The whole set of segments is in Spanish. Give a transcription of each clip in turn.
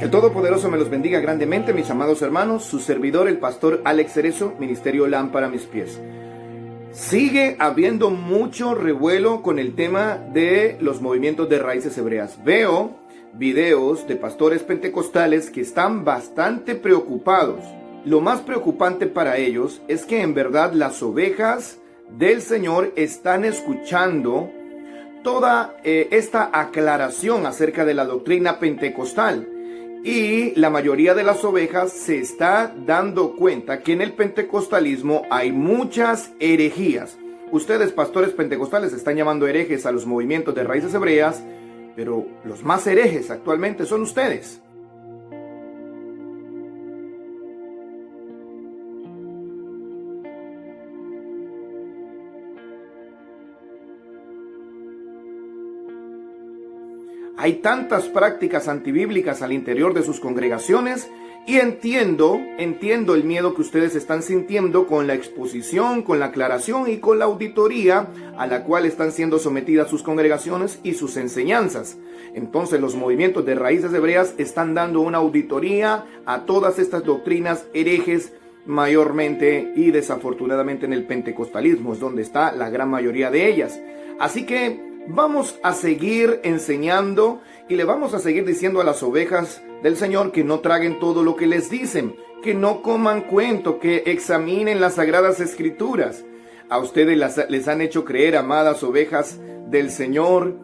El Todopoderoso me los bendiga grandemente, mis amados hermanos. Su servidor, el pastor Alex Cerezo, Ministerio Lámpara a mis pies. Sigue habiendo mucho revuelo con el tema de los movimientos de raíces hebreas. Veo videos de pastores pentecostales que están bastante preocupados. Lo más preocupante para ellos es que en verdad las ovejas del Señor están escuchando toda esta aclaración acerca de la doctrina pentecostal. Y la mayoría de las ovejas se está dando cuenta que en el pentecostalismo hay muchas herejías. Ustedes, pastores pentecostales, están llamando herejes a los movimientos de raíces hebreas, pero los más herejes actualmente son ustedes. Hay tantas prácticas antibíblicas al interior de sus congregaciones y entiendo el miedo que ustedes están sintiendo con la exposición, con la aclaración y con la auditoría a la cual están siendo sometidas sus congregaciones y sus enseñanzas. Entonces los movimientos de raíces hebreas están dando una auditoría a todas estas doctrinas herejes, mayormente y desafortunadamente en el pentecostalismo, es donde está la gran mayoría de ellas. Así que vamos a seguir enseñando y le vamos a seguir diciendo a las ovejas del Señor que no traguen todo lo que les dicen, que no coman cuento, que examinen las sagradas escrituras. A ustedes les han hecho creer, amadas ovejas del Señor,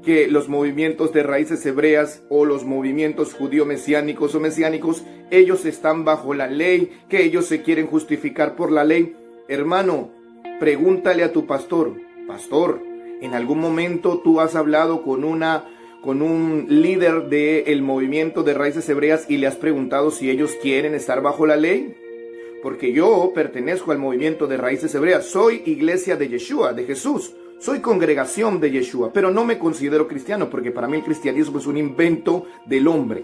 que los movimientos de raíces hebreas o los movimientos judío-mesiánicos o mesiánicos, ellos están bajo la ley, que ellos se quieren justificar por la ley. Hermano, pregúntale a tu pastor, ¿en algún momento tú has hablado con un líder del movimiento de raíces hebreas y le has preguntado si ellos quieren estar bajo la ley? Porque yo pertenezco al movimiento de raíces hebreas, soy iglesia de Yeshua, de Jesús, soy congregación de Yeshua, pero no me considero cristiano porque para mí el cristianismo es un invento del hombre.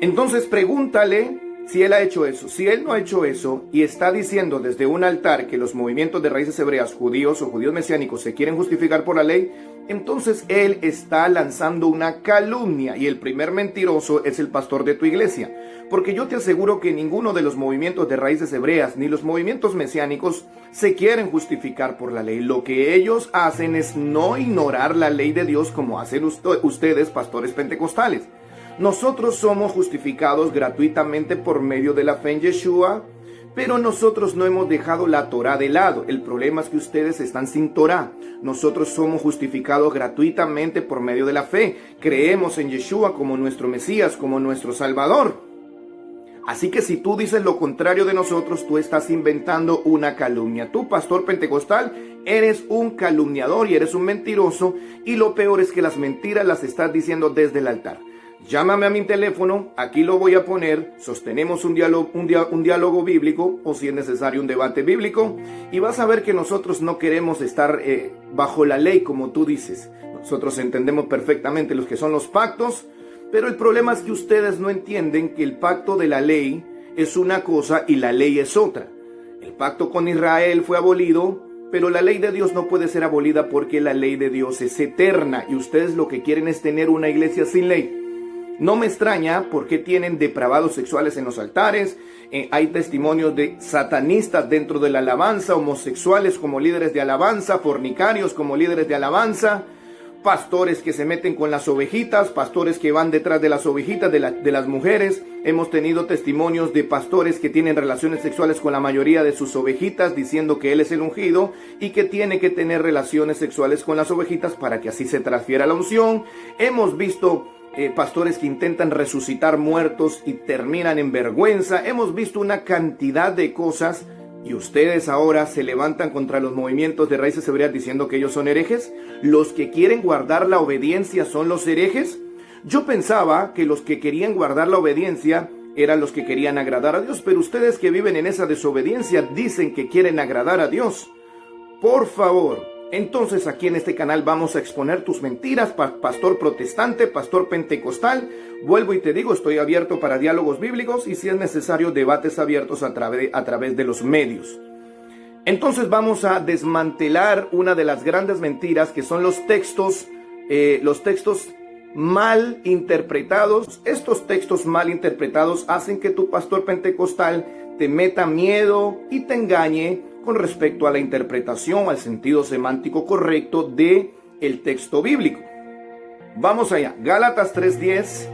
Entonces pregúntale si él ha hecho eso. Si él no ha hecho eso y está diciendo desde un altar que los movimientos de raíces hebreas, judíos o judíos mesiánicos se quieren justificar por la ley, entonces él está lanzando una calumnia y el primer mentiroso es el pastor de tu iglesia. Porque yo te aseguro que ninguno de los movimientos de raíces hebreas ni los movimientos mesiánicos se quieren justificar por la ley. Lo que ellos hacen es no ignorar la ley de Dios como hacen ustedes, pastores pentecostales. Nosotros somos justificados gratuitamente por medio de la fe en Yeshua, pero nosotros no hemos dejado la Torá de lado. El problema es que ustedes están sin Torá. Nosotros somos justificados gratuitamente por medio de la fe. Creemos en Yeshua como nuestro Mesías, como nuestro Salvador. Así que si tú dices lo contrario de nosotros, tú estás inventando una calumnia. Tú, pastor pentecostal, eres un calumniador y eres un mentiroso. Y lo peor es que las mentiras las estás diciendo desde el altar. Llámame a mi teléfono, aquí lo voy a poner, sostenemos un diálogo bíblico o si es necesario un debate bíblico y vas a ver que nosotros no queremos estar bajo la ley como tú dices. Nosotros entendemos perfectamente los que son los pactos, pero el problema es que ustedes no entienden que el pacto de la ley es una cosa y la ley es otra. El pacto con Israel fue abolido, pero la ley de Dios no puede ser abolida porque la ley de Dios es eterna y ustedes lo que quieren es tener una iglesia sin ley. No me extraña porque tienen depravados sexuales en los altares, hay testimonios de satanistas dentro de la alabanza, homosexuales como líderes de alabanza, fornicarios como líderes de alabanza, pastores que se meten con las ovejitas, pastores que van detrás de las ovejitas de las mujeres. Hemos tenido testimonios de pastores que tienen relaciones sexuales con la mayoría de sus ovejitas diciendo que él es el ungido y que tiene que tener relaciones sexuales con las ovejitas para que así se transfiera la unción. Hemos visto pastores que intentan resucitar muertos y terminan en vergüenza. Hemos visto una cantidad de cosas y ustedes ahora se levantan contra los movimientos de raíces hebreas diciendo que ellos son herejes. ¿Los que quieren guardar la obediencia son los herejes? Yo pensaba que los que querían guardar la obediencia eran los que querían agradar a Dios, pero ustedes que viven en esa desobediencia dicen que quieren agradar a Dios. Por favor, entonces aquí en este canal vamos a exponer tus mentiras, pastor protestante, pastor pentecostal. Vuelvo y te digo, estoy abierto para diálogos bíblicos y si es necesario debates abiertos a través de los medios. Entonces vamos a desmantelar una de las grandes mentiras que son los textos mal interpretados. Estos textos mal interpretados hacen que tu pastor pentecostal te meta miedo y te engañe con respecto a la interpretación, al sentido semántico correcto de el texto bíblico. Vamos allá. Gálatas 3:10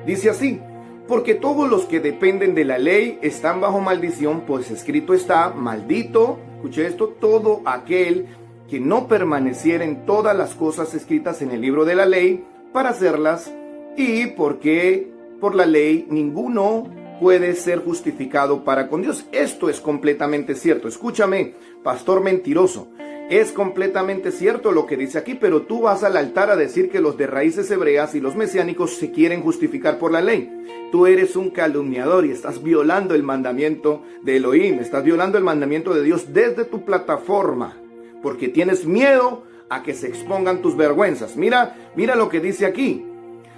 dice así: porque todos los que dependen de la ley están bajo maldición, pues escrito está: maldito, escuche esto, todo aquel que no permaneciera en todas las cosas escritas en el libro de la ley para hacerlas, y porque por la ley ninguno puede ser justificado para con Dios. Esto es completamente cierto. Escúchame, pastor mentiroso. Es completamente cierto lo que dice aquí, pero tú vas al altar a decir que los de raíces hebreas y los mesiánicos se quieren justificar por la ley. Tú eres un calumniador y estás violando el mandamiento de Elohim, estás violando el mandamiento de Dios desde tu plataforma, porque tienes miedo a que se expongan tus vergüenzas. Mira lo que dice aquí: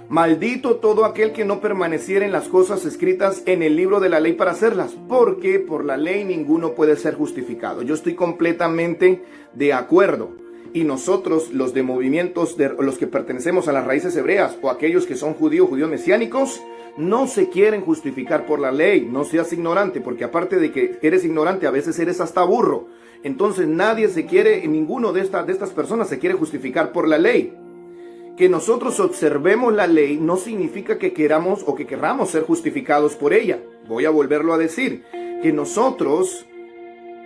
maldito todo aquel que no permaneciera en las cosas escritas en el libro de la ley para hacerlas, porque por la ley ninguno puede ser justificado. Yo estoy completamente de acuerdo. Y nosotros, los de movimientos, los que pertenecemos a las raíces hebreas o aquellos que son judíos mesiánicos, no se quieren justificar por la ley. No seas ignorante, porque aparte de que eres ignorante, a veces eres hasta burro. Entonces nadie se quiere, ninguno de estas personas se quiere justificar por la ley. Que nosotros observemos la ley no significa que queramos o que querramos ser justificados por ella. Voy a volverlo a decir. Que nosotros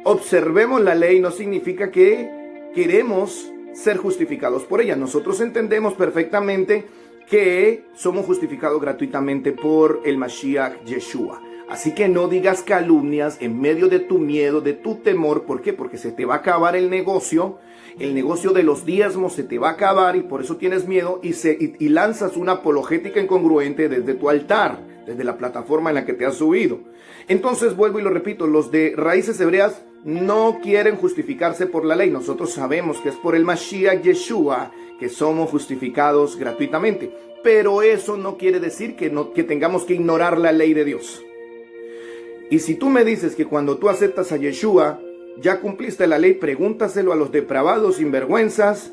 observemos la ley no significa que queremos ser justificados por ella. Nosotros entendemos perfectamente que somos justificados gratuitamente por el Mashiach Yeshua. Así que no digas calumnias en medio de tu miedo, de tu temor. ¿Por qué? Porque se te va a acabar el negocio. El negocio de los diezmos se te va a acabar y por eso tienes miedo y lanzas una apologética incongruente desde tu altar, desde la plataforma en la que te has subido. Entonces vuelvo y lo repito, los de raíces hebreas no quieren justificarse por la ley. Nosotros sabemos que es por el Mashiach Yeshua que somos justificados gratuitamente. Pero eso no quiere decir que tengamos que ignorar la ley de Dios. Y si tú me dices que cuando tú aceptas a Yeshua ya cumpliste la ley, pregúntaselo a los depravados, sinvergüenzas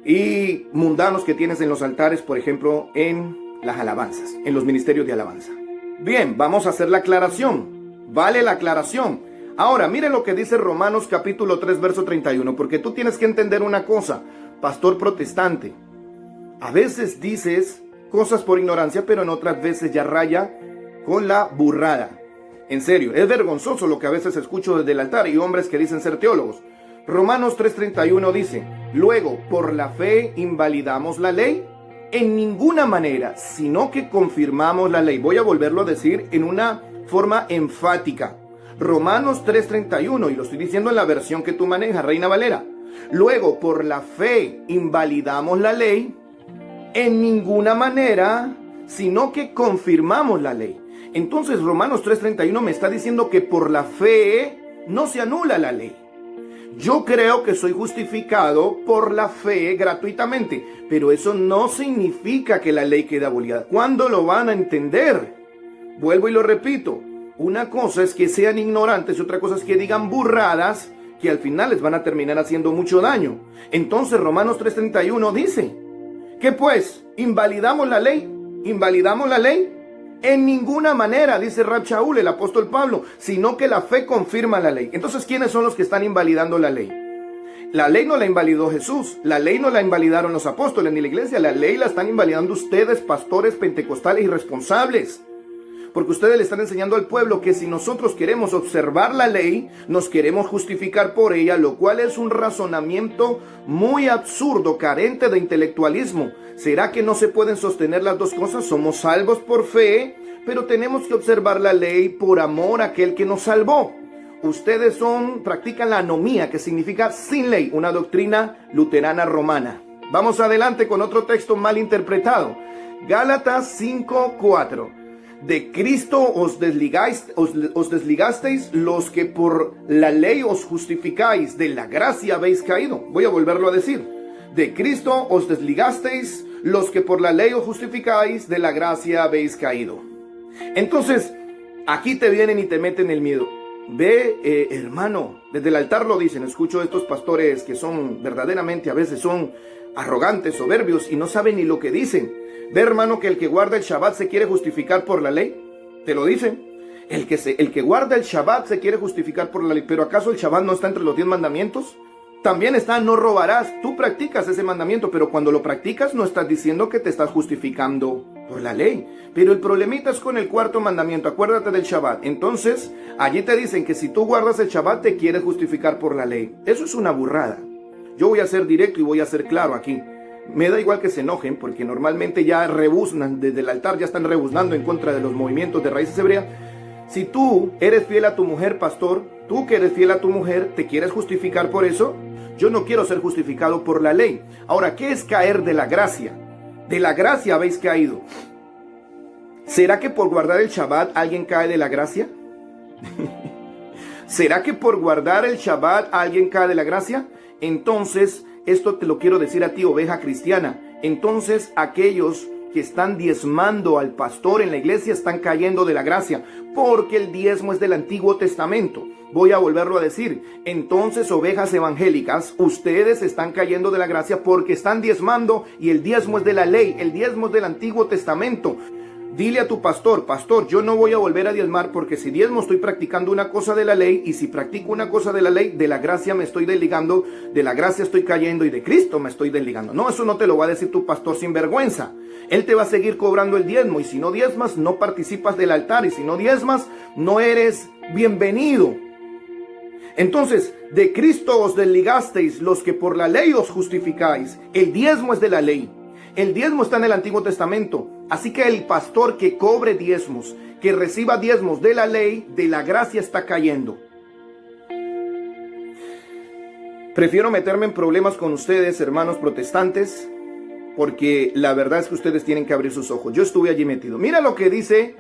y mundanos que tienes en los altares, por ejemplo, en las alabanzas, en los ministerios de alabanza. Bien, vamos a hacer la aclaración. Vale la aclaración. Ahora, miren lo que dice Romanos capítulo 3, verso 31, porque tú tienes que entender una cosa, pastor protestante. A veces dices cosas por ignorancia, pero en otras veces ya raya con la burrada. En serio, es vergonzoso lo que a veces escucho desde el altar y hombres que dicen ser teólogos. Romanos 3:31 dice: luego, ¿por la fe invalidamos la ley? En ninguna manera, sino que confirmamos la ley. Voy a volverlo a decir en una forma enfática. Romanos 3:31, y lo estoy diciendo en la versión que tú manejas, Reina Valera. Luego, ¿por la fe invalidamos la ley? En ninguna manera, sino que confirmamos la ley. Entonces Romanos 3:31 me está diciendo que por la fe no se anula la ley. Yo creo que soy justificado por la fe gratuitamente, pero eso no significa que la ley quede abolida. ¿Cuándo lo van a entender? Vuelvo y lo repito. Una cosa es que sean ignorantes y otra cosa es que digan burradas que al final les van a terminar haciendo mucho daño. Entonces Romanos 3:31 dice: ¿qué pues? ¿Invalidamos la ley? ¿Invalidamos la ley? En ninguna manera, dice Rab Shaul, el apóstol Pablo, sino que la fe confirma la ley. Entonces, ¿quiénes son los que están invalidando la ley? La ley no la invalidó Jesús, la ley no la invalidaron los apóstoles ni la iglesia, la ley la están invalidando ustedes, pastores pentecostales irresponsables. Porque ustedes le están enseñando al pueblo que si nosotros queremos observar la ley, nos queremos justificar por ella, lo cual es un razonamiento muy absurdo, carente de intelectualismo. ¿Será que no se pueden sostener las dos cosas? Somos salvos por fe, pero tenemos que observar la ley por amor a aquel que nos salvó. Ustedes practican la anomía, que significa sin ley, una doctrina luterana romana. Vamos adelante con otro texto mal interpretado. Gálatas 5:4. De Cristo os desligasteis los que por la ley os justificáis, de la gracia habéis caído. Voy a volverlo a decir. De Cristo os desligasteis los que por la ley os justificáis, de la gracia habéis caído. Entonces, aquí te vienen y te meten el miedo. hermano, desde el altar lo dicen, escucho a estos pastores que son verdaderamente, a veces son arrogantes, soberbios y no saben ni lo que dicen. Ve, hermano, que el que guarda el Shabbat se quiere justificar por la ley. Te lo dicen. El que guarda el Shabbat se quiere justificar por la ley. ¿Pero acaso el Shabbat no está entre los 10 mandamientos? También está, no robarás. Tú practicas ese mandamiento, pero cuando lo practicas no estás diciendo que te estás justificando por la ley. Pero el problemita es con el cuarto mandamiento. Acuérdate del Shabbat. Entonces, allí te dicen que si tú guardas el Shabbat te quieres justificar por la ley. Eso es una burrada. Yo voy a ser directo y voy a ser claro aquí. Me da igual que se enojen, porque normalmente ya rebuznan, desde el altar ya están rebuznando en contra de los movimientos de raíces hebreas. Si tú eres fiel a tu mujer, pastor, tú que eres fiel a tu mujer, ¿te quieres justificar por eso? Yo no quiero ser justificado por la ley. Ahora, ¿qué es caer de la gracia? De la gracia habéis caído. ¿Será que por guardar el Shabbat alguien cae de la gracia? ¿Será que por guardar el Shabbat alguien cae de la gracia? Entonces, esto te lo quiero decir a ti, oveja cristiana. Entonces, aquellos que están diezmando al pastor en la iglesia están cayendo de la gracia, porque el diezmo es del Antiguo Testamento. Voy a volverlo a decir. Entonces, ovejas evangélicas, ustedes están cayendo de la gracia porque están diezmando y el diezmo es de la ley, el diezmo es del Antiguo Testamento. Dile a tu pastor, pastor, yo no voy a volver a diezmar porque si diezmo estoy practicando una cosa de la ley y si practico una cosa de la ley, de la gracia me estoy desligando, de la gracia estoy cayendo y de Cristo me estoy desligando. No, eso no te lo va a decir tu pastor sin vergüenza. Él te va a seguir cobrando el diezmo y si no diezmas no participas del altar y si no diezmas no eres bienvenido. Entonces, de Cristo os desligasteis los que por la ley os justificáis. El diezmo es de la ley. El diezmo está en el Antiguo Testamento. Así que el pastor que cobre diezmos, que reciba diezmos de la ley, de la gracia está cayendo. Prefiero meterme en problemas con ustedes, hermanos protestantes, porque la verdad es que ustedes tienen que abrir sus ojos. Yo estuve allí metido. Mira lo que dice,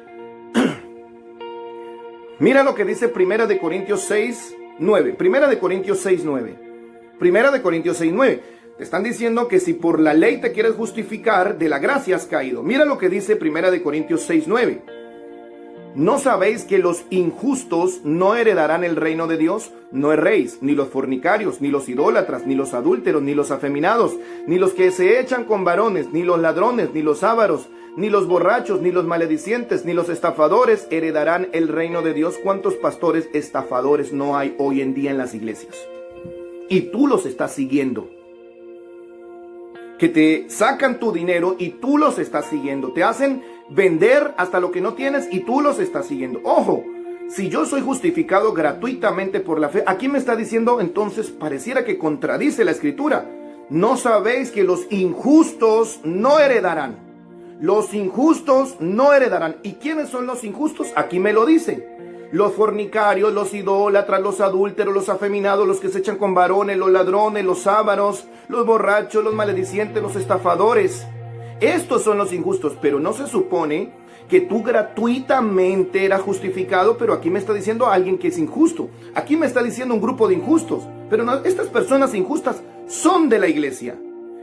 mira lo que dice Primera de Corintios 6, 9. Primera de Corintios 6, 9. Primera de Corintios 6, 9. Te están diciendo que si por la ley te quieres justificar, de la gracia has caído. Mira lo que dice Primera de Corintios 6, 9. ¿No sabéis que los injustos no heredarán el reino de Dios? No erréis, ni los fornicarios, ni los idólatras, ni los adúlteros, ni los afeminados, ni los que se echan con varones, ni los ladrones, ni los ávaros, ni los borrachos, ni los maledicientes, ni los estafadores heredarán el reino de Dios. ¿Cuántos pastores estafadores no hay hoy en día en las iglesias? Y tú los estás siguiendo. Que te sacan tu dinero y tú los estás siguiendo. Te hacen vender hasta lo que no tienes y tú los estás siguiendo. Ojo, si yo soy justificado gratuitamente por la fe, aquí me está diciendo, entonces pareciera que contradice la escritura. ¿No sabéis que los injustos no heredarán? Los injustos no heredarán. ¿Y quiénes son los injustos? Aquí me lo dice. Los fornicarios, los idólatras, los adúlteros, los afeminados, los que se echan con varones, los ladrones, los ávaros, los borrachos, los maledicientes, los estafadores. Estos son los injustos, pero no se supone que tú gratuitamente eras justificado, pero aquí me está diciendo alguien que es injusto. Aquí me está diciendo un grupo de injustos, pero no, estas personas injustas son de la iglesia.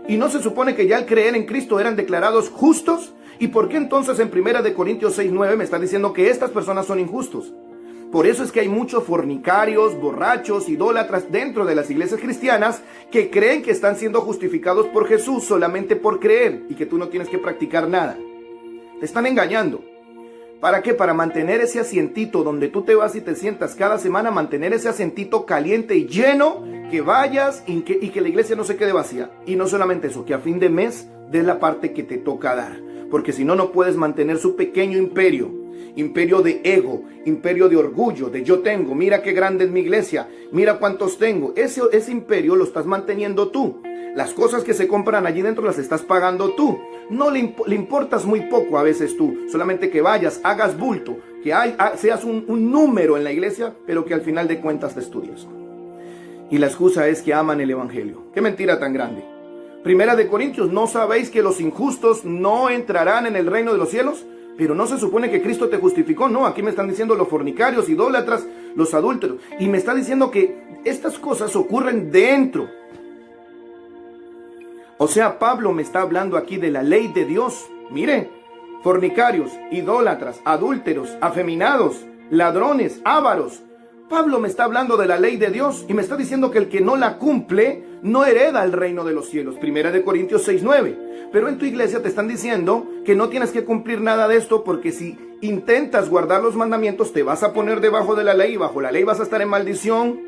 ¿Y no se supone que ya al creer en Cristo eran declarados justos? ¿Y por qué entonces en 1 Corintios 6, 9 me está diciendo que estas personas son injustos? Por eso es que hay muchos fornicarios, borrachos, idólatras dentro de las iglesias cristianas que creen que están siendo justificados por Jesús solamente por creer y que tú no tienes que practicar nada. Te están engañando. ¿Para qué? Para mantener ese asientito donde tú te vas y te sientas cada semana, mantener ese asientito caliente y lleno, que vayas y que la iglesia no se quede vacía. Y no solamente eso, que a fin de mes des la parte que te toca dar. Porque si no, no puedes mantener su pequeño imperio. Imperio de ego, imperio de orgullo, de yo tengo, mira qué grande es mi iglesia, mira cuántos tengo. Ese imperio lo estás manteniendo tú. Las cosas que se compran allí dentro las estás pagando tú. No le importas muy poco a veces tú. Solamente que vayas, hagas bulto, que seas un número en la iglesia, pero que al final de cuentas te estudies. Y la excusa es que aman el evangelio. Qué mentira tan grande. Primera de Corintios, ¿no sabéis que los injustos no entrarán en el reino de los cielos? Pero no se supone que Cristo te justificó. No, aquí me están diciendo los fornicarios, idólatras, los adúlteros. Y me está diciendo que estas cosas ocurren dentro. O sea, Pablo me está hablando aquí de la ley de Dios. Mire, fornicarios, idólatras, adúlteros, afeminados, ladrones, ávaros. Pablo me está hablando de la ley de Dios y me está diciendo que el que no la cumple no hereda el reino de los cielos. Primera de Corintios 6:9. Pero en tu iglesia te están diciendo que no tienes que cumplir nada de esto, porque si intentas guardar los mandamientos te vas a poner debajo de la ley y bajo la ley vas a estar en maldición.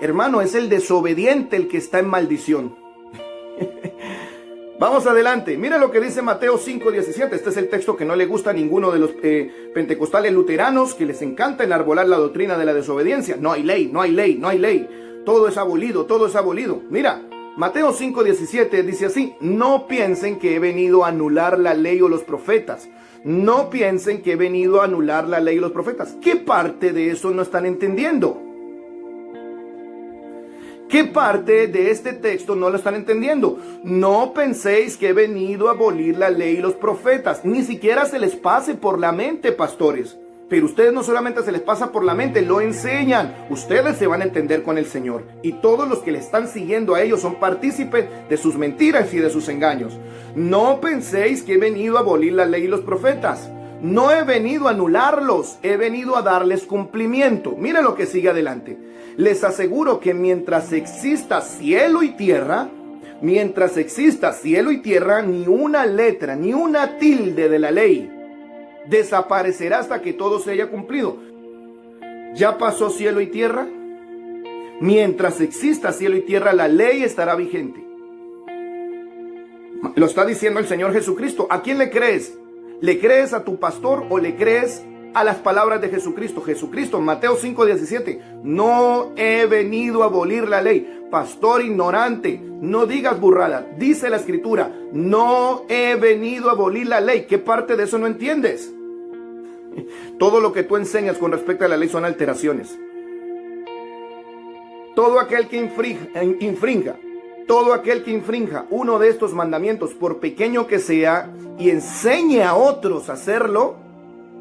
Hermano, es el desobediente el que está en maldición. Vamos adelante. Mira lo que dice Mateo 5:17. Este es el texto que no le gusta a ninguno de los pentecostales luteranos, que les encanta enarbolar la doctrina de la desobediencia. No hay ley, no hay ley, no hay ley. Todo es abolido, todo es abolido. Mira, Mateo 5:17 dice así: no piensen que he venido a anular la ley o los profetas. No piensen que he venido a anular la ley o los profetas. ¿Qué parte de eso no están entendiendo? ¿Qué parte de este texto no lo están entendiendo? No penséis que he venido a abolir la ley y los profetas. Ni siquiera se les pase por la mente, pastores. Pero ustedes no solamente se les pasa por la mente, lo enseñan. Ustedes se van a entender con el Señor. Y todos los que le están siguiendo a ellos son partícipes de sus mentiras y de sus engaños. No penséis que he venido a abolir la ley y los profetas. No he venido a anularlos, he venido a darles cumplimiento. Mira lo que sigue adelante. Les aseguro que mientras exista cielo y tierra, ni una letra, ni una tilde de la ley desaparecerá hasta que todo se haya cumplido. ¿Ya pasó cielo y tierra? Mientras exista cielo y tierra, la ley estará vigente. Lo está diciendo el Señor Jesucristo. ¿A quién le crees? ¿Le crees a tu pastor o le crees a las palabras de Jesucristo? Jesucristo, Mateo 5:17, no he venido a abolir la ley. Pastor ignorante, no digas burrada. Dice la Escritura, no he venido a abolir la ley. ¿Qué parte de eso no entiendes? Todo lo que tú enseñas con respecto a la ley son alteraciones. Todo aquel que infrinja uno de estos mandamientos, por pequeño que sea, y enseñe a otros a hacerlo,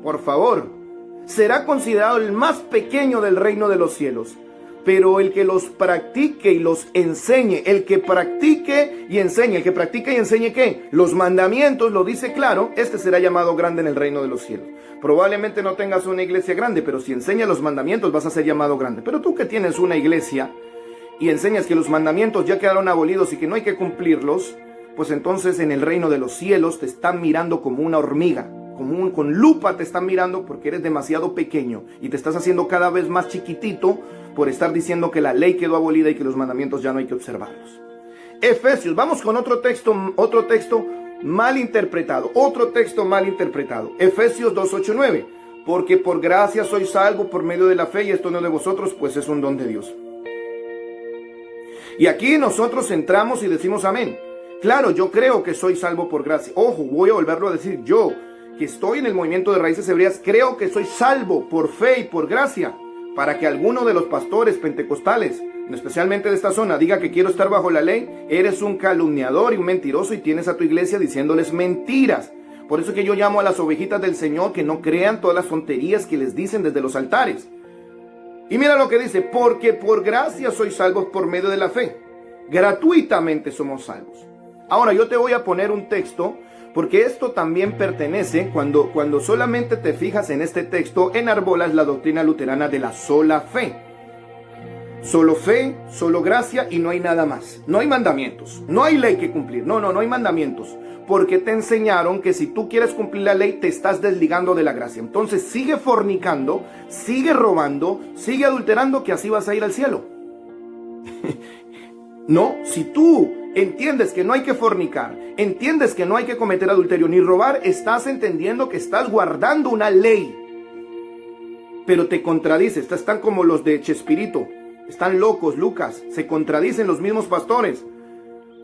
por favor, será considerado el más pequeño del reino de los cielos. Pero el que los practique y los enseñe, el que practique y enseñe, ¿qué? Los mandamientos, lo dice claro, este será llamado grande en el reino de los cielos. Probablemente no tengas una iglesia grande, pero si enseñas los mandamientos vas a ser llamado grande. Pero tú que tienes una iglesia y enseñas que los mandamientos ya quedaron abolidos y que no hay que cumplirlos, pues entonces en el reino de los cielos te están mirando como una hormiga, con lupa te están mirando porque eres demasiado pequeño y te estás haciendo cada vez más chiquitito por estar diciendo que la ley quedó abolida y que los mandamientos ya no hay que observarlos. Efesios, vamos con otro texto mal interpretado, Efesios 2:8-9, porque por gracia sois salvos por medio de la fe, y esto no de vosotros, pues es un don de Dios. Y aquí nosotros entramos y decimos amén. Claro, yo creo que soy salvo por gracia. Ojo, voy a volverlo a decir. Yo, que estoy en el movimiento de Raíces Hebreas, creo que soy salvo por fe y por gracia. Para que alguno de los pastores pentecostales, especialmente de esta zona, diga que quiero estar bajo la ley, eres un calumniador y un mentiroso y tienes a tu iglesia diciéndoles mentiras. Por eso es que yo llamo a las ovejitas del Señor que no crean todas las tonterías que les dicen desde los altares. Y mira lo que dice, porque por gracia sois salvos por medio de la fe. Gratuitamente somos salvos. Ahora yo te voy a poner un texto, porque esto también pertenece, cuando solamente te fijas en este texto, enarbolas la doctrina luterana de la sola fe. Solo fe, solo gracia y no hay nada más. No hay mandamientos, no hay ley que cumplir. No hay mandamientos. Porque te enseñaron que si tú quieres cumplir la ley te estás desligando de la gracia. Entonces sigue fornicando, sigue robando, sigue adulterando, que así vas a ir al cielo. No, si tú entiendes que no hay que fornicar, entiendes que no hay que cometer adulterio ni robar, estás entendiendo que estás guardando una ley. Pero te contradices, están como los de Chespirito, están locos, Lucas, se contradicen los mismos pastores.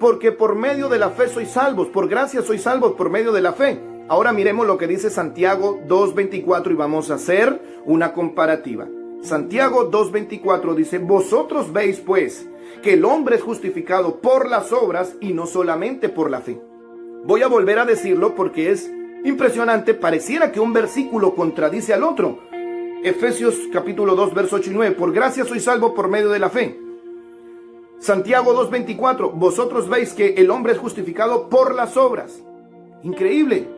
Porque por medio de la fe sois salvos, por gracia sois salvos por medio de la fe. Ahora miremos lo que dice Santiago 2:24 y vamos a hacer una comparativa. Santiago 2:24 dice, vosotros veis pues que el hombre es justificado por las obras y no solamente por la fe. Voy a volver a decirlo porque es impresionante, pareciera que un versículo contradice al otro. Efesios capítulo 2, verso 8 y 9, por gracia sois salvos por medio de la fe. Santiago 2:24, vosotros veis que el hombre es justificado por las obras. Increíble.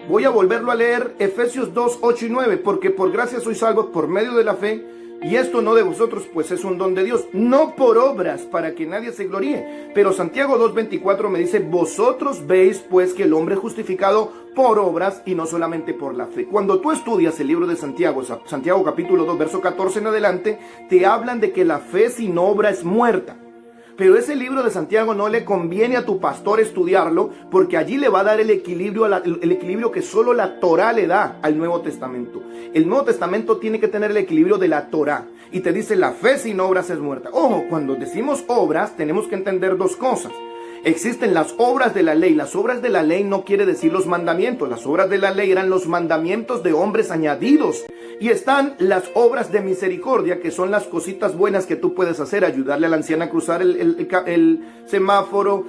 Voy a volverlo a leer, Efesios 2, 8 y 9, porque por gracia sois salvos por medio de la fe, Y esto no de vosotros, pues es un don de Dios, no por obras, para que nadie se gloríe. Pero Santiago 2:24 me dice, vosotros veis pues que el hombre es justificado por obras y no solamente por la fe. Cuando tú estudias el libro de Santiago, Santiago capítulo 2, verso 14 en adelante, te hablan de que la fe sin obra es muerta. Pero ese libro de Santiago no le conviene a tu pastor estudiarlo, porque allí le va a dar el equilibrio que solo la Torá le da al Nuevo Testamento. El Nuevo Testamento tiene que tener el equilibrio de la Torá. Y te dice, la fe sin obras es muerta. Ojo, cuando decimos obras, tenemos que entender dos cosas. Existen las obras de la ley. Las obras de la ley no quiere decir los mandamientos. Las obras de la ley eran los mandamientos de hombres añadidos. Y están las obras de misericordia, que son las cositas buenas que tú puedes hacer. Ayudarle a la anciana a cruzar el semáforo,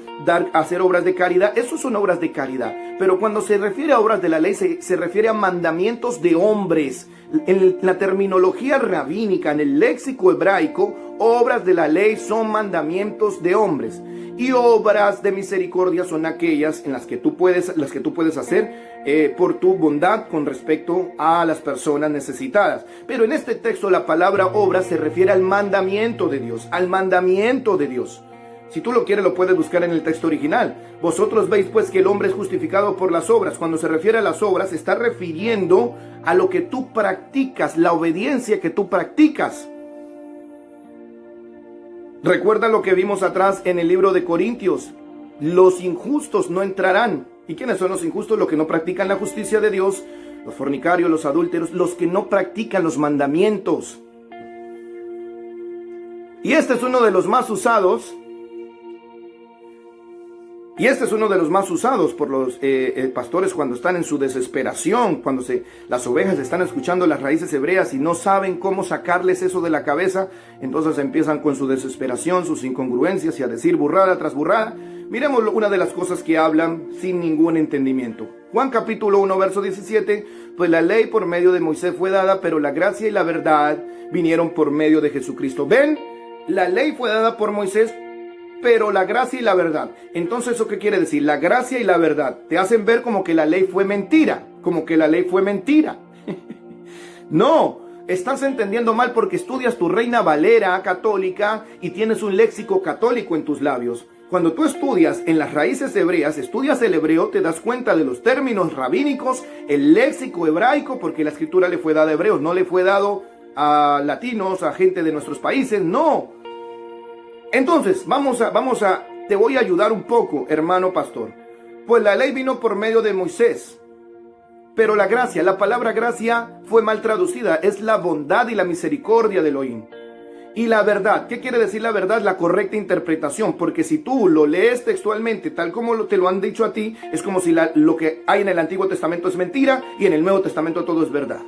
hacer obras de caridad. Eso son obras de caridad. Pero cuando se refiere a obras de la ley, se refiere a mandamientos de hombres. En la terminología rabínica, en el léxico hebraico, obras de la ley son mandamientos de hombres. Y obras de misericordia son aquellas en las que tú puedes hacer por tu bondad con respecto a las personas necesitadas. Pero en este texto la palabra obra se refiere al mandamiento de Dios, al mandamiento de Dios. Si tú lo quieres, lo puedes buscar en el texto original. Vosotros veis pues que el hombre es justificado por las obras. Cuando se refiere a las obras, se está refiriendo a lo que tú practicas, la obediencia que tú practicas. Recuerda lo que vimos atrás en el libro de Corintios. Los injustos no entrarán. ¿Y quiénes son los injustos? Los que no practican la justicia de Dios, los fornicarios, los adúlteros, los que no practican los mandamientos. Y este es uno de los más usados. Por los pastores cuando están en su desesperación, cuando las ovejas están escuchando las raíces hebreas y no saben cómo sacarles eso de la cabeza. Entonces empiezan con su desesperación, sus incongruencias y a decir burrada tras burrada. Miremos una de las cosas que hablan sin ningún entendimiento. Juan capítulo 1 verso 17, pues la ley por medio de Moisés fue dada, pero la gracia y la verdad vinieron por medio de Jesucristo. ¿Ven? La ley fue dada por Moisés, pero la gracia y la verdad. Entonces, ¿eso qué quiere decir? La gracia y la verdad te hacen ver como que la ley fue mentira, No, estás entendiendo mal porque estudias tu Reina Valera católica y tienes un léxico católico en tus labios. Cuando tú estudias en las raíces hebreas, estudias el hebreo, te das cuenta de los términos rabínicos, el léxico hebraico, porque la escritura le fue dada a hebreos, no le fue dado a latinos, a gente de nuestros países, no. Entonces, te voy a ayudar un poco, hermano pastor. Pues la ley vino por medio de Moisés, pero la gracia, la palabra gracia fue mal traducida, es la bondad y la misericordia de Elohim. Y la verdad, ¿qué quiere decir la verdad? La correcta interpretación, porque si tú lo lees textualmente, tal como te lo han dicho a ti, es como si lo que hay en el Antiguo Testamento es mentira y en el Nuevo Testamento todo es verdad.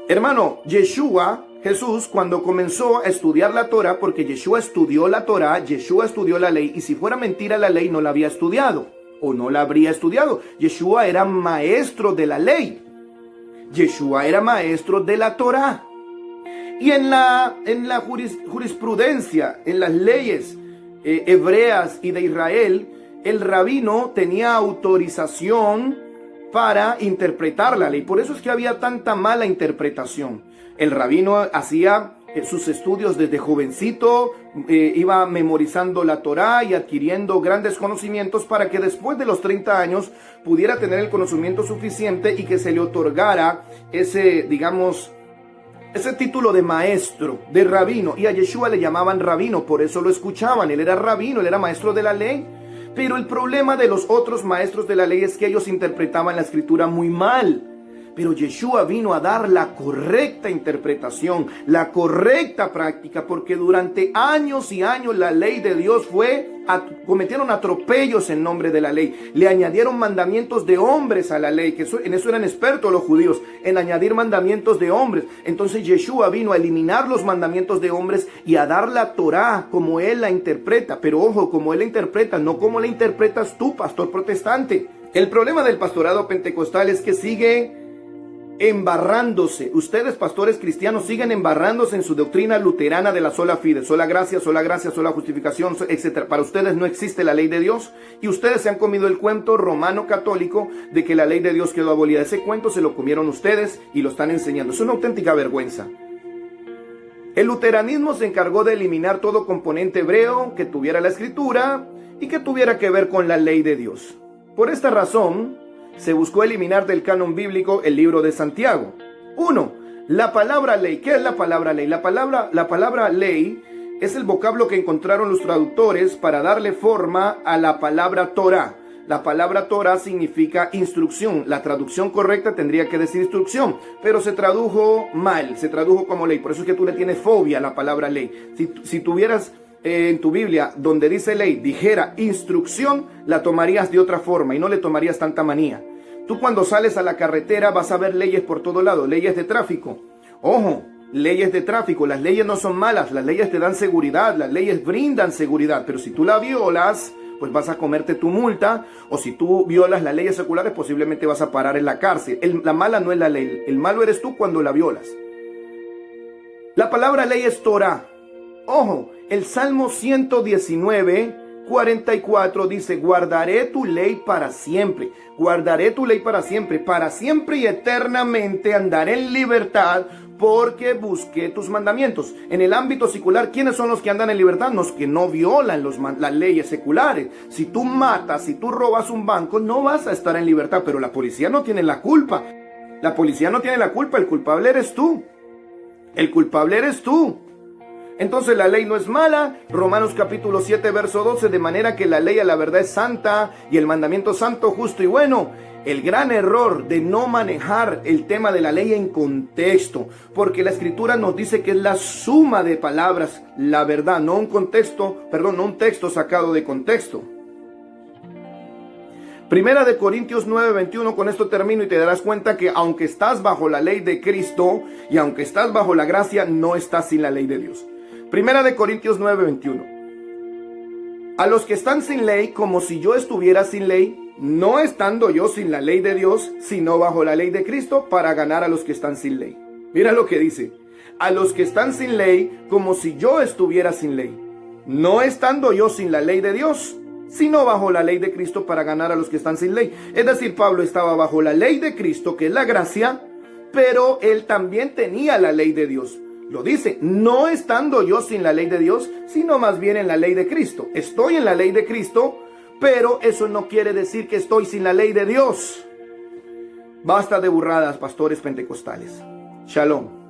Hermano, Jesús, cuando comenzó a estudiar la Torah, porque Yeshua estudió la Torah, Yeshua estudió la ley, y si fuera mentira la ley no la había estudiado, o no la habría estudiado. Yeshua era maestro de la ley. Yeshua era maestro de la Torah. Y en la jurisprudencia, en las leyes hebreas y de Israel, el rabino tenía autorización para interpretar la ley. Por eso es que había tanta mala interpretación. El rabino hacía sus estudios desde jovencito, iba memorizando la Torá y adquiriendo grandes conocimientos para que después de los 30 años pudiera tener el conocimiento suficiente y que se le otorgara ese título de maestro, de rabino. Y a Yeshua le llamaban rabino, por eso lo escuchaban. Él era rabino, él era maestro de la ley. Pero el problema de los otros maestros de la ley es que ellos interpretaban la escritura muy mal. Pero Yeshua vino a dar la correcta interpretación, la correcta práctica, porque durante años y años la ley de Dios cometieron atropellos en nombre de la ley. Le añadieron mandamientos de hombres a la ley, que en eso eran expertos los judíos, en añadir mandamientos de hombres. Entonces Yeshua vino a eliminar los mandamientos de hombres y a dar la Torá como Él la interpreta. Pero ojo, como Él la interpreta, no como la interpretas tú, pastor protestante. El problema del pastorado pentecostal es que sigue embarrándose. Ustedes, pastores cristianos, siguen embarrándose en su doctrina luterana de la sola fide, sola gracia, sola justificación, etc. Para ustedes no existe la ley de Dios y ustedes se han comido el cuento romano católico de que la ley de Dios quedó abolida. Ese cuento se lo comieron ustedes y lo están enseñando. Es una auténtica vergüenza. El luteranismo se encargó de eliminar todo componente hebreo que tuviera la escritura y que tuviera que ver con la ley de Dios. Por esta razón, se buscó eliminar del canon bíblico el libro de Santiago. 1. La palabra ley. ¿Qué es la palabra ley? La palabra ley es el vocablo que encontraron los traductores para darle forma a la palabra Torah. La palabra Torah significa instrucción. La traducción correcta tendría que decir instrucción, pero se tradujo mal, se tradujo como ley. Por eso es que tú le tienes fobia a la palabra ley. Si tuvieras en tu Biblia donde dice ley, dijera instrucción, la tomarías de otra forma y no le tomarías tanta manía. Tú cuando sales a la carretera vas a ver leyes por todo lado, leyes de tráfico. Ojo, leyes de tráfico, las leyes no son malas, las leyes te dan seguridad, las leyes brindan seguridad, pero si tú la violas, pues vas a comerte tu multa, o si tú violas las leyes seculares, posiblemente vas a parar en la cárcel. La mala no es la ley, el malo eres tú cuando la violas. La palabra ley es Torah. Ojo, el Salmo 119, 44 dice, guardaré tu ley para siempre, guardaré tu ley para siempre y eternamente andaré en libertad porque busqué tus mandamientos. En el ámbito secular, ¿quiénes son los que andan en libertad? Los que no violan las leyes seculares. Si tú matas, si tú robas un banco, no vas a estar en libertad, pero la policía no tiene la culpa. La policía no tiene la culpa, el culpable eres tú. El culpable eres tú. Entonces la ley no es mala. Romanos capítulo 7 verso 12, de manera que la ley a la verdad es santa y el mandamiento santo, justo y bueno. El gran error de no manejar el tema de la ley en contexto, porque la escritura nos dice que es la suma de palabras, la verdad, no un texto sacado de contexto. Primera de Corintios 9:21, con esto termino y te darás cuenta que aunque estás bajo la ley de Cristo y aunque estás bajo la gracia, no estás sin la ley de Dios. Primera de Corintios 9:21. A los que están sin ley, como si yo estuviera sin ley, no estando yo sin la ley de Dios, sino bajo la ley de Cristo, para ganar a los que están sin ley. Mira lo que dice. A los que están sin ley, como si yo estuviera sin ley, no estando yo sin la ley de Dios, sino bajo la ley de Cristo, para ganar a los que están sin ley. Es decir, Pablo estaba bajo la ley de Cristo, que es la gracia, pero él también tenía la ley de Dios. Lo dice, no estando yo sin la ley de Dios, sino más bien en la ley de Cristo. Estoy en la ley de Cristo, pero eso no quiere decir que estoy sin la ley de Dios. Basta de burradas, pastores pentecostales. Shalom.